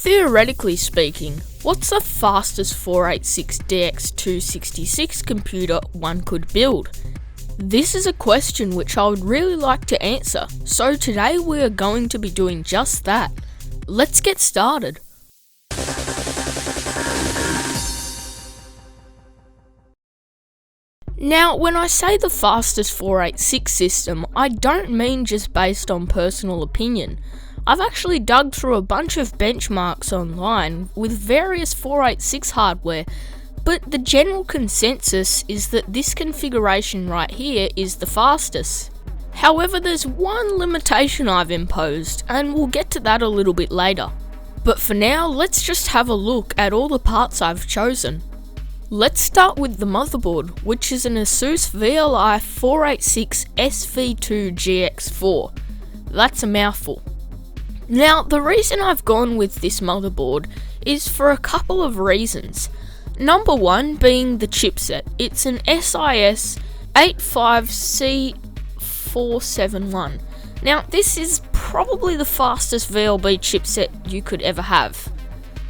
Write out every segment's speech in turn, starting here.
Theoretically speaking, what's the fastest 486DX266 computer one could build? This is a question which I would really like to answer, so today we are going to be doing just that. Let's get started. Now, when I say the fastest 486 system, I don't mean just based on personal opinion. I've actually dug through a bunch of benchmarks online with various 486 hardware, but the general consensus is that this configuration right here is the fastest. However, there's one limitation I've imposed, and we'll get to that a little bit later. But for now, let's just have a look at all the parts I've chosen. Let's start with the motherboard, which is an Asus VL 486 SV2GX4. That's a mouthful. Now, the reason I've gone with this motherboard is for a couple of reasons. Number one being the chipset. It's an SIS85C471. Now, this is probably the fastest VLB chipset you could ever have.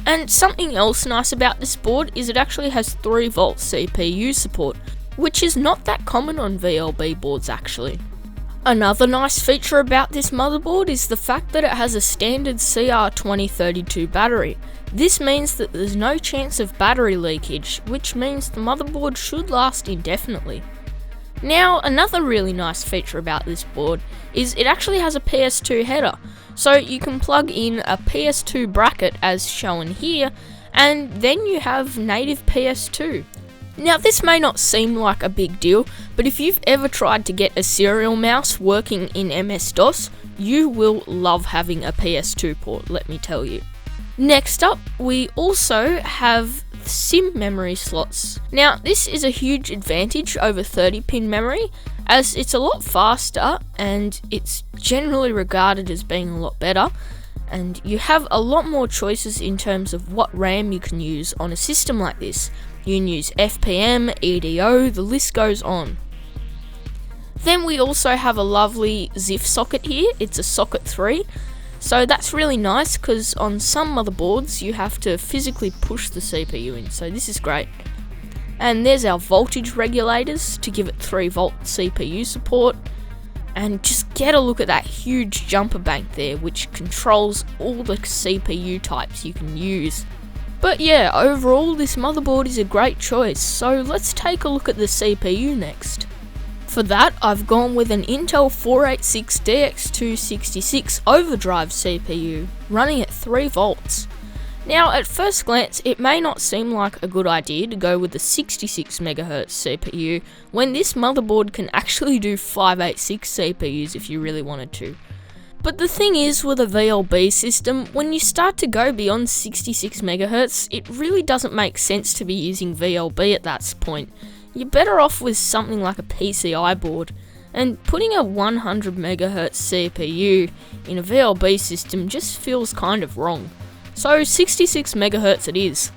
And something else nice about this board is it actually has 3V CPU support, which is not that common on VLB boards actually. Another nice feature about this motherboard is the fact that it has a standard CR2032 battery. This means that there's no chance of battery leakage, which means the motherboard should last indefinitely. Now, another really nice feature about this board is it actually has a PS2 header, so you can plug in a PS2 bracket as shown here, and then you have native PS2. Now, this may not seem like a big deal, but if you've ever tried to get a serial mouse working in MS-DOS, you will love having a PS2 port, let me tell you. Next up, we also have SIMM memory slots. Now, this is a huge advantage over 30-pin memory, as it's a lot faster and it's generally regarded as being a lot better, and you have a lot more choices in terms of what RAM you can use on a system like this. You can use FPM, EDO, the list goes on. Then we also have a lovely ZIF socket here. It's a socket 3. So that's really nice because on some motherboards you have to physically push the CPU in, so this is great. And there's our voltage regulators to give it 3V CPU support. And just get a look at that huge jumper bank there, which controls all the CPU types you can use. But yeah, overall this motherboard is a great choice, so let's take a look at the CPU next. For that, I've gone with an Intel 486DX266 Overdrive CPU, running at 3V. Now, at first glance, it may not seem like a good idea to go with the 66MHz CPU, when this motherboard can actually do 586 CPUs if you really wanted to. But the thing is, with a VLB system, when you start to go beyond 66MHz, it really doesn't make sense to be using VLB at that point. You're better off with something like a PCI board, and putting a 100MHz CPU in a VLB system just feels kind of wrong. So 66MHz it is.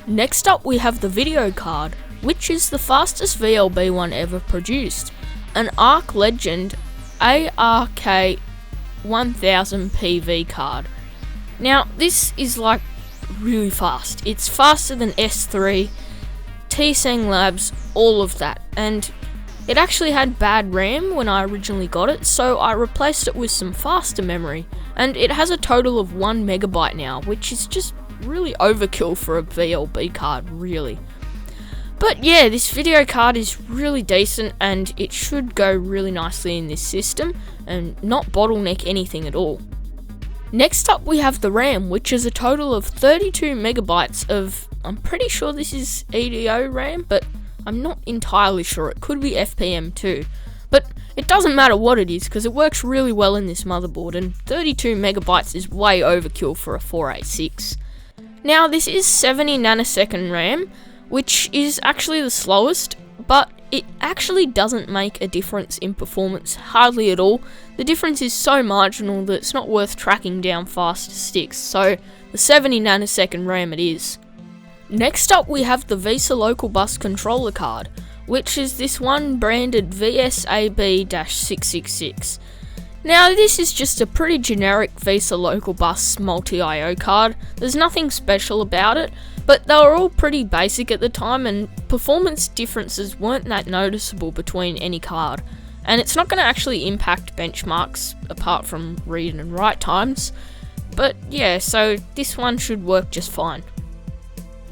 Next up we have the video card, which is the fastest VLB one ever produced, an ARK Legend ARK1000PV card. Now, this is like really fast. It's faster than S3, TEAC Labs, all of that. And it actually had bad RAM when I originally got it, so I replaced it with some faster memory. And it has a total of 1MB now, which is just really overkill for a VLB card, really. But yeah, this video card is really decent and it should go really nicely in this system and not bottleneck anything at all. Next up we have the RAM, which is a total of 32MB of, I'm pretty sure this is EDO RAM, but I'm not entirely sure, it could be FPM too. But it doesn't matter what it is because it works really well in this motherboard, and 32MB is way overkill for a 486. Now, this is 70ns RAM, which is actually the slowest, but it actually doesn't make a difference in performance, hardly at all. The difference is so marginal that it's not worth tracking down faster sticks, so the 70ns RAM it is. Next up we have the Vesa local bus controller card, which is this one branded VSAB-666. Now this is just a pretty generic Vesa local bus multi-IO card. There's nothing special about it, but they were all pretty basic at the time and performance differences weren't that noticeable between any card. And it's not going to actually impact benchmarks apart from read and write times. But yeah, so this one should work just fine.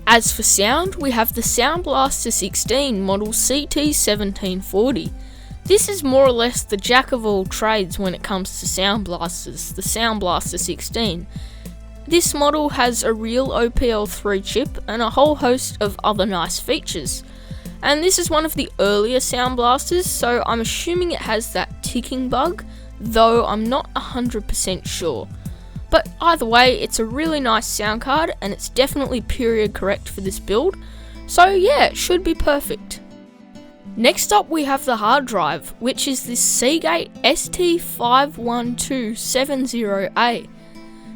As for sound, we have the Sound Blaster 16 model CT1740. This is more or less the jack of all trades when it comes to sound blasters, the Sound Blaster 16. This model has a real OPL3 chip and a whole host of other nice features. And this is one of the earlier sound blasters, so I'm assuming it has that ticking bug, though I'm not 100% sure. But either way, it's a really nice sound card and it's definitely period correct for this build, so yeah, it should be perfect. Next up we have the hard drive, which is this Seagate ST51270A.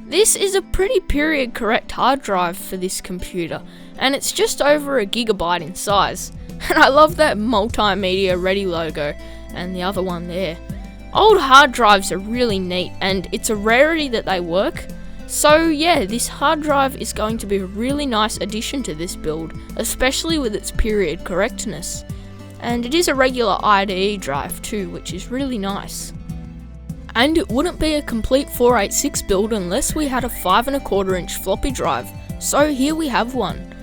This is a pretty period correct hard drive for this computer, and it's just over a gigabyte in size. And I love that multimedia ready logo and the other one there. Old hard drives are really neat and it's a rarity that they work. So yeah, this hard drive is going to be a really nice addition to this build, especially with its period correctness. And it is a regular IDE drive too, which is really nice. And it wouldn't be a complete 486 build unless we had a 5¼ inch floppy drive, so here we have one.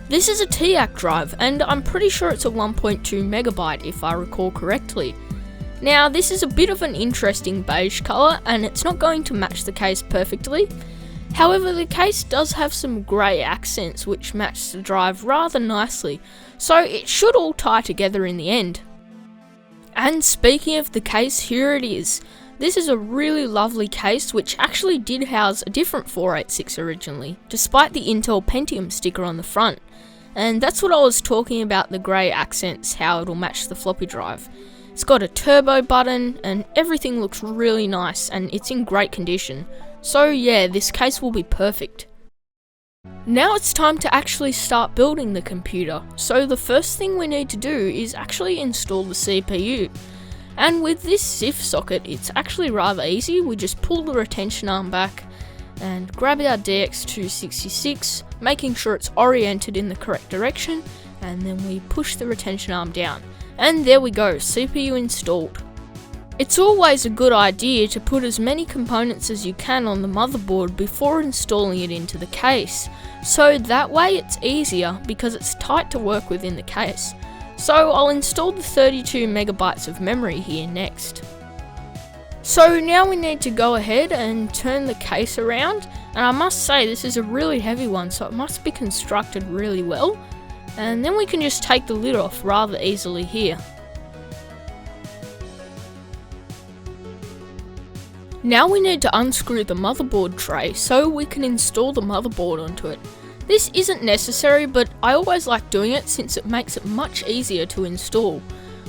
This is a TEAC drive, and I'm pretty sure it's a 1.2 megabyte if I recall correctly. Now this is a bit of an interesting beige colour, and it's not going to match the case perfectly. However, the case does have some grey accents which match the drive rather nicely, so it should all tie together in the end. And speaking of the case, here it is. This is a really lovely case which actually did house a different 486 originally, despite the Intel Pentium sticker on the front. And that's what I was talking about, the grey accents, how it'll match the floppy drive. It's got a turbo button and everything looks really nice and it's in great condition. So yeah, this case will be perfect. Now it's time to actually start building the computer. So the first thing we need to do is actually install the CPU. And with this SIF socket, it's actually rather easy. We just pull the retention arm back and grab our DX266, making sure it's oriented in the correct direction, and then we push the retention arm down. And there we go, CPU installed. It's always a good idea to put as many components as you can on the motherboard before installing it into the case, so that way it's easier because it's tight to work with in the case. So I'll install the 32 megabytes of memory here next. So now we need to go ahead and turn the case around, and I must say this is a really heavy one, so it must be constructed really well, and then we can just take the lid off rather easily here. Now we need to unscrew the motherboard tray so we can install the motherboard onto it. This isn't necessary, but I always like doing it since it makes it much easier to install.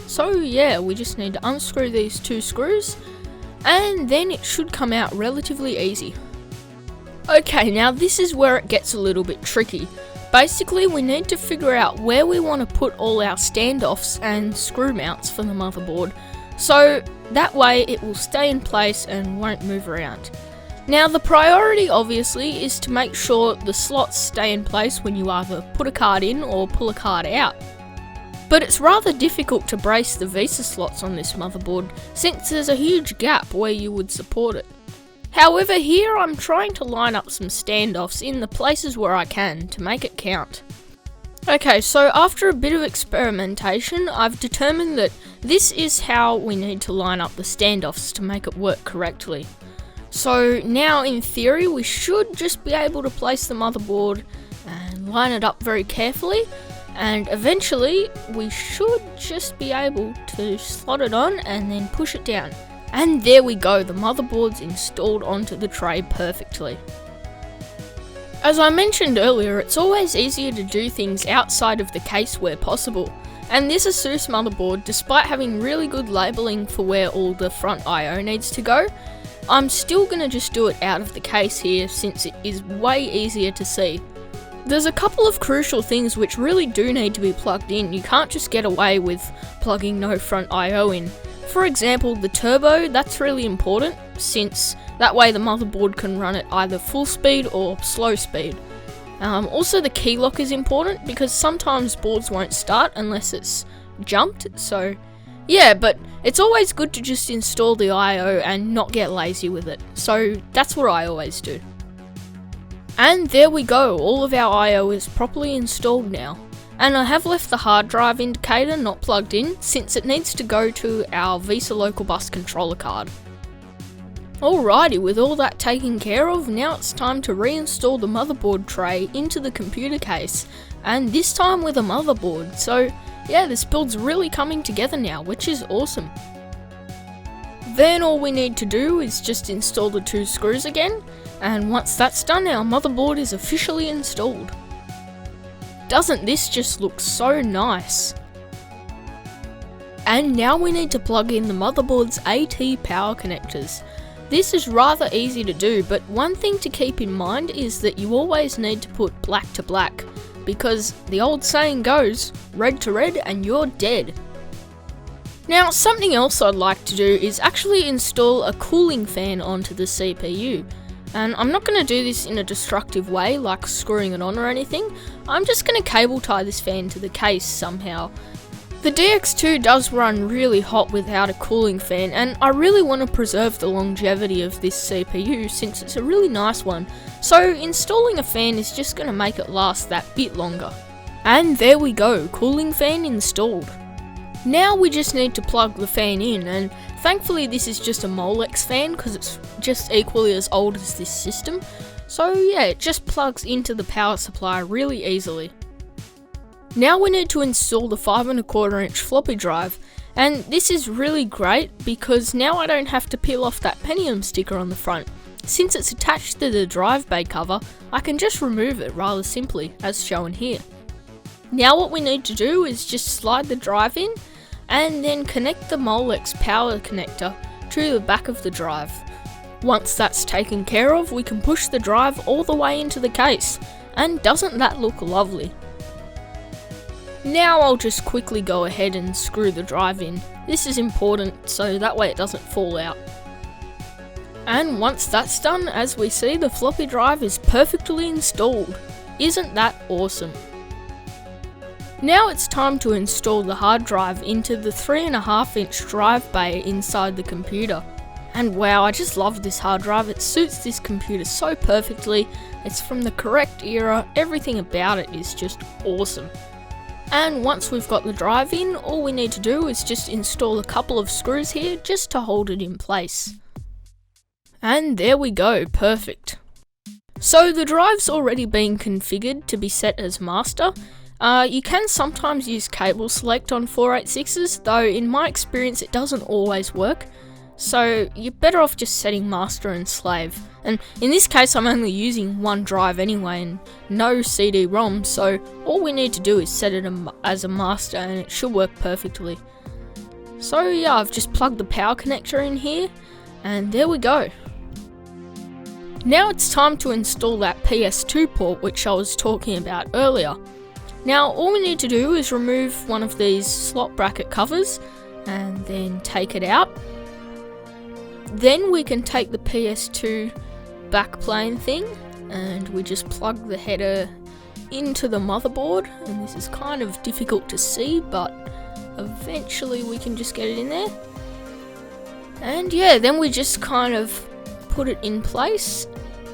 So yeah, we just need to unscrew these two screws, and then it should come out relatively easy. Okay, now this is where it gets a little bit tricky. Basically, we need to figure out where we want to put all our standoffs and screw mounts for the motherboard, so that way it will stay in place and won't move around. Now the priority obviously is to make sure the slots stay in place when you either put a card in or pull a card out. But it's rather difficult to brace the Vesa slots on this motherboard since there's a huge gap where you would support it. However, here I'm trying to line up some standoffs in the places where I can to make it count. Okay, so after a bit of experimentation, I've determined that this is how we need to line up the standoffs to make it work correctly. So now in theory we should just be able to place the motherboard and line it up very carefully, and eventually we should just be able to slot it on and then push it down. And there we go, the motherboard's installed onto the tray perfectly. As I mentioned earlier, it's always easier to do things outside of the case where possible, and this Asus motherboard, despite having really good labelling for where all the front I/O needs to go, I'm still going to just do it out of the case here since it is way easier to see. There's a couple of crucial things which really do need to be plugged in. You can't just get away with plugging no front I/O in. For example, the turbo, that's really important, since that way the motherboard can run at either full speed or slow speed. Also the key lock is important because sometimes boards won't start unless it's jumped, so yeah, but it's always good to just install the I/O and not get lazy with it, so that's what I always do. And there we go, all of our I/O is properly installed now. And I have left the hard drive indicator not plugged in since it needs to go to our Vesa local bus controller card. Alrighty, with all that taken care of, now it's time to reinstall the motherboard tray into the computer case, and this time with a motherboard, so yeah, this build's really coming together now, which is awesome. Then all we need to do is just install the 2 screws again, and once that's done, our motherboard is officially installed. Doesn't this just look so nice? And now we need to plug in the motherboard's AT power connectors. This is rather easy to do, but one thing to keep in mind is that you always need to put black to black, because the old saying goes, red to red and you're dead. Now something else I'd like to do is actually install a cooling fan onto the CPU. And I'm not going to do this in a destructive way, like screwing it on or anything. I'm just going to cable tie this fan to the case somehow. The DX2 does run really hot without a cooling fan, and I really want to preserve the longevity of this CPU since it's a really nice one. So installing a fan is just going to make it last that bit longer. And there we go, cooling fan installed. Now we just need to plug the fan in, and thankfully this is just a Molex fan because it's just equally as old as this system. So yeah, it just plugs into the power supply really easily. Now we need to install the 5¼ inch floppy drive, and this is really great because now I don't have to peel off that Pentium sticker on the front. Since it's attached to the drive bay cover, I can just remove it rather simply, as shown here. Now what we need to do is just slide the drive in and then connect the Molex power connector to the back of the drive. Once that's taken care of, we can push the drive all the way into the case, and doesn't that look lovely? Now I'll just quickly go ahead and screw the drive in. This is important so that way it doesn't fall out. And once that's done, as we see, the floppy drive is perfectly installed. Isn't that awesome? Now it's time to install the hard drive into the 3½ inch drive bay inside the computer. And wow, I just love this hard drive, it suits this computer so perfectly, it's from the correct era, everything about it is just awesome. And once we've got the drive in, all we need to do is just install a couple of screws here just to hold it in place. And there we go, perfect. So the drive's already been configured to be set as master. You can sometimes use cable select on 486s, though in my experience it doesn't always work, so you're better off just setting master and slave. And in this case I'm only using one drive anyway and no CD-ROM, so all we need to do is set it as a master and it should work perfectly. So yeah, I've just plugged the power connector in here, and there we go. Now it's time to install that PS2 port which I was talking about earlier. Now all we need to do is remove one of these slot bracket covers and then take it out. Then we can take the PS2 backplane thing and we just plug the header into the motherboard, and this is kind of difficult to see but eventually we can just get it in there. And yeah, then we just kind of put it in place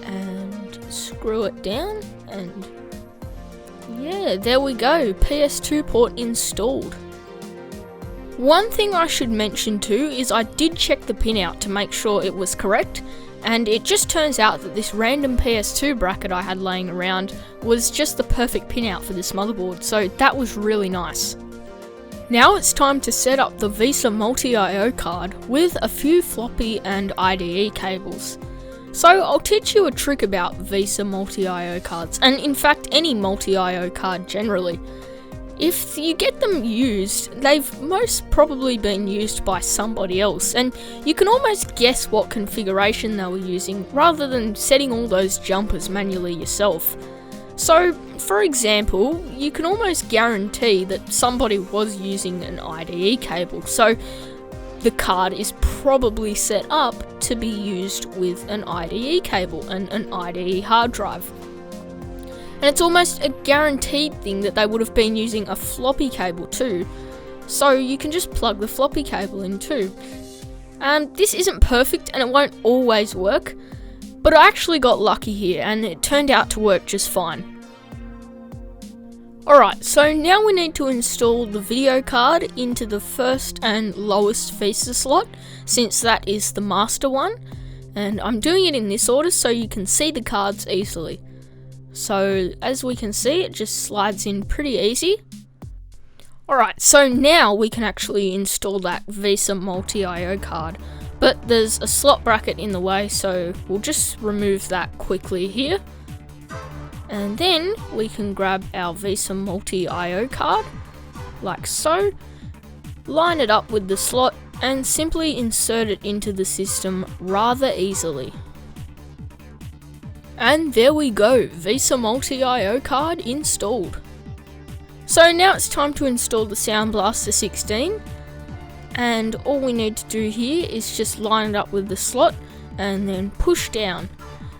and screw it down, and yeah, there we go, PS2 port installed. One thing I should mention too is I did check the pin out to make sure it was correct, and it just turns out that this random PS2 bracket I had laying around was just the perfect pin out for this motherboard, so that was really nice. Now it's time to set up the Vesa Multi-IO card with a few floppy and IDE cables. So I'll teach you a trick about Vesa Multi-IO cards, and in fact any multi-IO card generally. If you get them used, they've most probably been used by somebody else, and you can almost guess what configuration they were using rather than setting all those jumpers manually yourself. So, for example, you can almost guarantee that somebody was using an IDE cable, so the card is probably set up to be used with an IDE cable and an IDE hard drive. And it's almost a guaranteed thing that they would have been using a floppy cable too, so you can just plug the floppy cable in too. This isn't perfect and it won't always work, but I actually got lucky here and it turned out to work just fine. Alright, so now we need to install the video card into the first and lowest Vesa slot, since that is the master one, and I'm doing it in this order so you can see the cards easily. So as we can see, it just slides in pretty easy. Alright, so now we can actually install that Vesa Multi-IO card, but there's a slot bracket in the way, so we'll just remove that quickly here. And then we can grab our Vesa Multi-IO card, like so, line it up with the slot, and simply insert it into the system rather easily. And there we go, Vesa Multi-IO card installed. So now it's time to install the Sound Blaster 16, and all we need to do here is just line it up with the slot and then push down.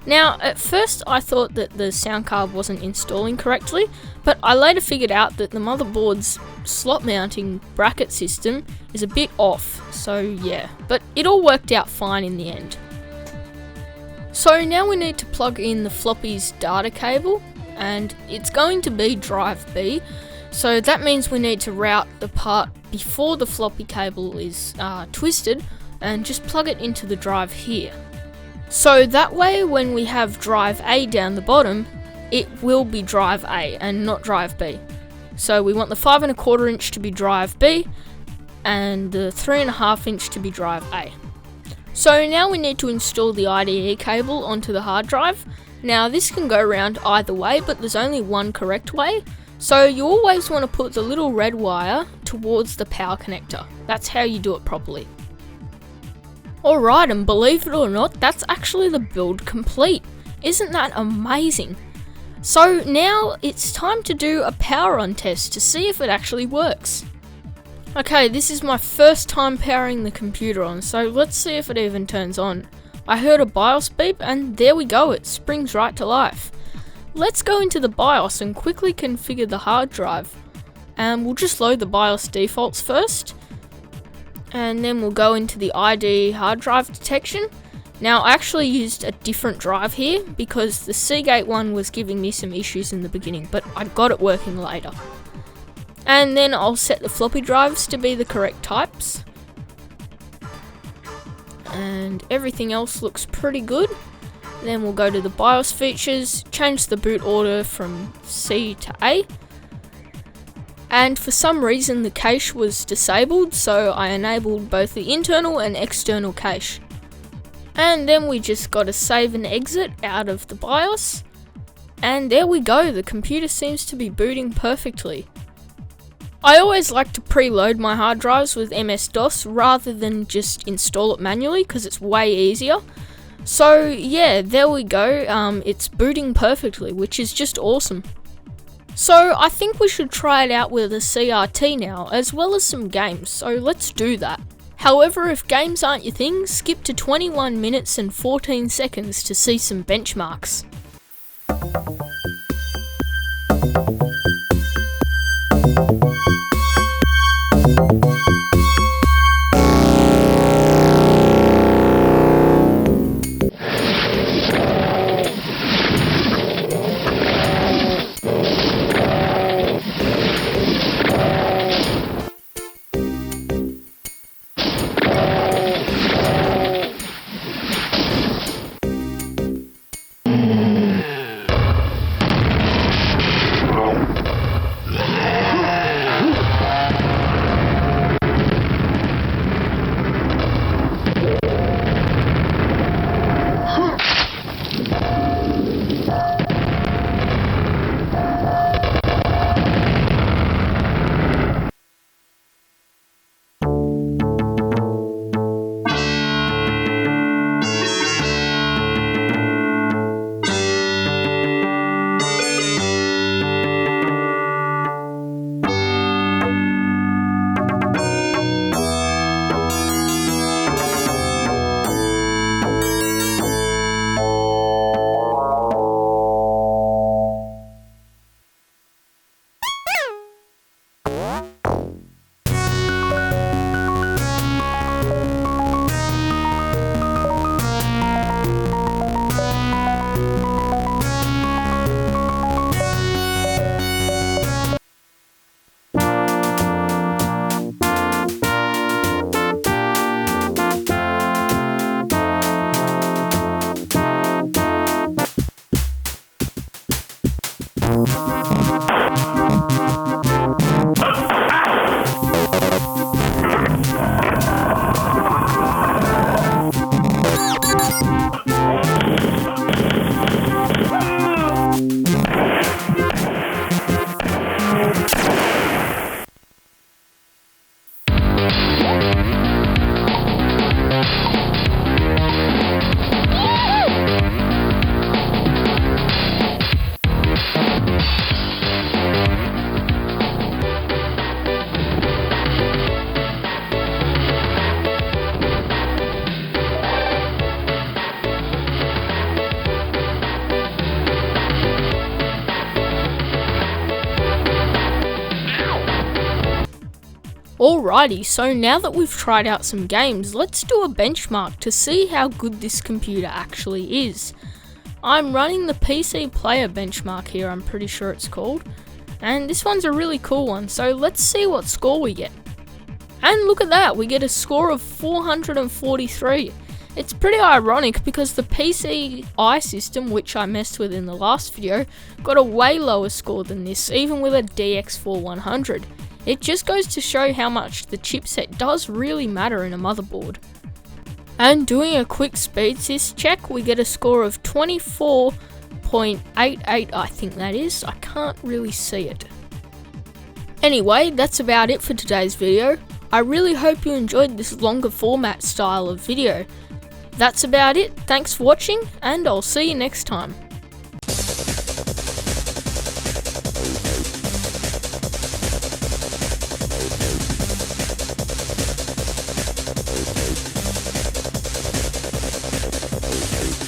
Now at first I thought that the sound card wasn't installing correctly, but I later figured out that the motherboard's slot mounting bracket system is a bit off, so yeah, but it all worked out fine in the end. So now we need to plug in the floppy's data cable, and it's going to be drive B, so that means we need to route the part before the floppy cable is twisted and just plug it into the drive here. So that way when we have drive A down the bottom, it will be drive A and not drive B. So we want the 5 1/4 inch to be drive B and the 3 1/2 inch to be drive A. So now we need to install the IDE cable onto the hard drive. Now this can go around either way, but there's only one correct way. So you always want to put the little red wire towards the power connector. That's how you do it properly. Alright, and believe it or not, that's actually the build complete. Isn't that amazing? So now it's time to do a power on test to see if it actually works. Okay, this is my first time powering the computer on, so let's see if it even turns on. I heard a BIOS beep and there we go, it springs right to life. Let's go into the BIOS and quickly configure the hard drive. And we'll just load the BIOS defaults first. And then we'll go into the IDE hard drive detection. Now I actually used a different drive here because the Seagate one was giving me some issues in the beginning, but I got it working later. And then I'll set the floppy drives to be the correct types. And everything else looks pretty good. Then we'll go to the BIOS features, change the boot order from C to A. And for some reason the cache was disabled, so I enabled both the internal and external cache. And then we just got to save and exit out of the BIOS. And there we go, the computer seems to be booting perfectly. I always like to preload my hard drives with MS-DOS rather than just install it manually because it's way easier. So yeah, there we go, it's booting perfectly, which is just awesome. So I think we should try it out with a CRT now, as well as some games, so let's do that. However, if games aren't your thing, skip to 21 minutes and 14 seconds to see some benchmarks. Alrighty, so now that we've tried out some games, let's do a benchmark to see how good this computer actually is. I'm running the PC Player benchmark here, I'm pretty sure it's called, and this one's a really cool one, so let's see what score we get. And look at that, we get a score of 443. It's pretty ironic because the PCI system, which I messed with in the last video, got a way lower score than this, even with a DX4100. It just goes to show how much the chipset does really matter in a motherboard. And doing a quick speedsys check, we get a score of 24.88, I think that is. I can't really see it. Anyway, that's about it for today's video. I really hope you enjoyed this longer format style of video. That's about it, thanks for watching, and I'll see you next time.